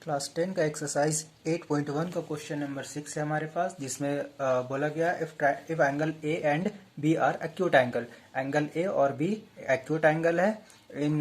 Class 10 का exercise 8.1 का question number 6 है हमारे पास, जिसमें बोला गया if angle A and B are acute angle, angle A और बी एक्यूट एंगल है in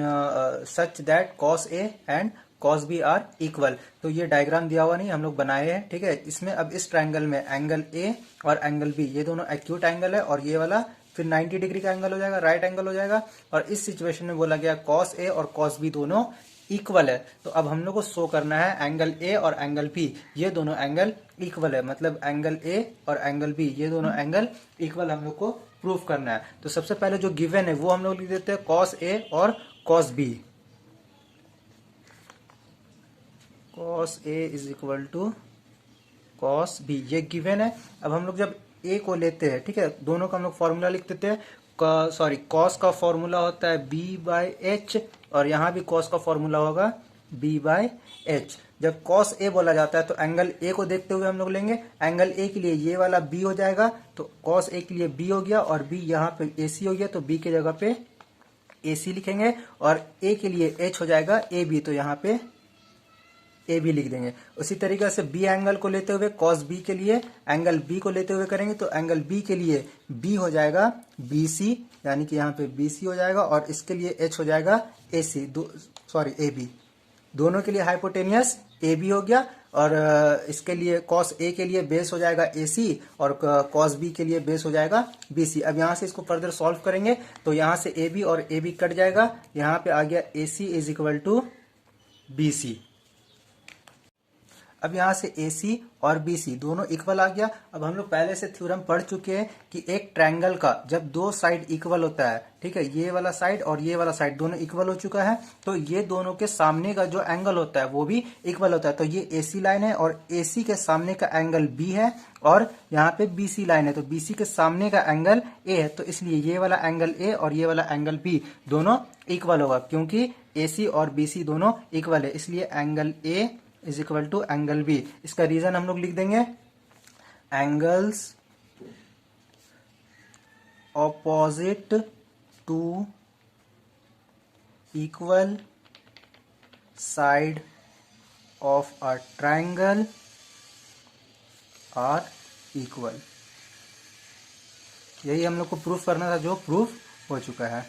such that cos A and cos B are equal. तो ये डायग्राम दिया हुआ नहीं, हम लोग बनाए हैं, ठीक है। इसमें अब इस ट्रायंगल में एंगल ए और एंगल बी ये दोनों एक्यूट एंगल है और ये वाला फिर 90 डिग्री का एंगल हो जाएगा, राइट एंगल हो जाएगा। और इस सिचुएशन में बोला गया कॉस ए और कॉस बी दोनों इक्वल है। तो अब हम लोग को शो करना है एंगल ए और एंगल बी ये दोनों एंगल इक्वल है, मतलब एंगल ए और एंगल बी ये दोनों एंगल इक्वल हम लोग को प्रूफ करना है। तो सबसे पहले जो गिवन है वो हम लोग लिख देते हैं कॉस ए और cos B. Cos A is equal to cos B, ये गिवन है। अब हम लोग जब ए को लेते हैं, ठीक है, दोनों का हम लोग फॉर्मूला लिख देते हैं। सॉरी, कॉस का फॉर्मूला होता है बी बाय एच और यहाँ भी कॉस का फॉर्मूला होगा बी बाय एच। जब कॉस ए बोला जाता है तो एंगल ए को देखते हुए हम लोग लेंगे, एंगल ए के लिए ये वाला बी हो जाएगा, तो कॉस ए के लिए बी हो गया और बी यहाँ पे ए सी हो गया, तो बी के जगह पे ए सी लिखेंगे। और ए के लिए एच हो जाएगा ए बी, तो यहाँ पे ए बी लिख देंगे। उसी तरीके से बी एंगल को लेते हुए कॉस बी के लिए एंगल बी को लेते हुए करेंगे, तो एंगल बी के लिए बी हो जाएगा बी सी, यानी कि यहाँ पे बी सी हो जाएगा और इसके लिए एच हो जाएगा ए सी, सॉरी ए बी। दोनों के लिए हाइपोटेनियस ए बी हो गया और इसके लिए कॉस ए के लिए बेस हो जाएगा ए सी और कॉस बी के लिए बेस हो जाएगा बी सी। अब यहाँ से इसको फर्दर सॉल्व करेंगे तो यहाँ से ए बी और ए बी कट जाएगा, यहाँ पे आ गया A C is equal to B C. अब यहाँ से AC और BC दोनों इक्वल आ गया। अब हम लोग पहले से थ्योरम पढ़ चुके हैं कि एक ट्रायंगल का जब दो साइड इक्वल होता है, ठीक है, ये वाला साइड और ये वाला साइड दोनों इक्वल हो चुका है, तो ये दोनों के सामने का जो एंगल होता है वो भी इक्वल होता है। तो ये AC लाइन है और AC के सामने का एंगल B है और यहाँ पे BC लाइन है, तो BC के सामने का एंगल A है, तो इसलिए ये वाला एंगल A और ये वाला एंगल B दोनों इक्वल होगा, क्योंकि AC और BC दोनों इक्वल है, इसलिए angle A is equal to angle B. इसका रीजन हम लोग लिख देंगे, angles opposite to equal side of a triangle are equal. यही हम लोग को प्रूफ करना था, जो प्रूफ हो चुका है।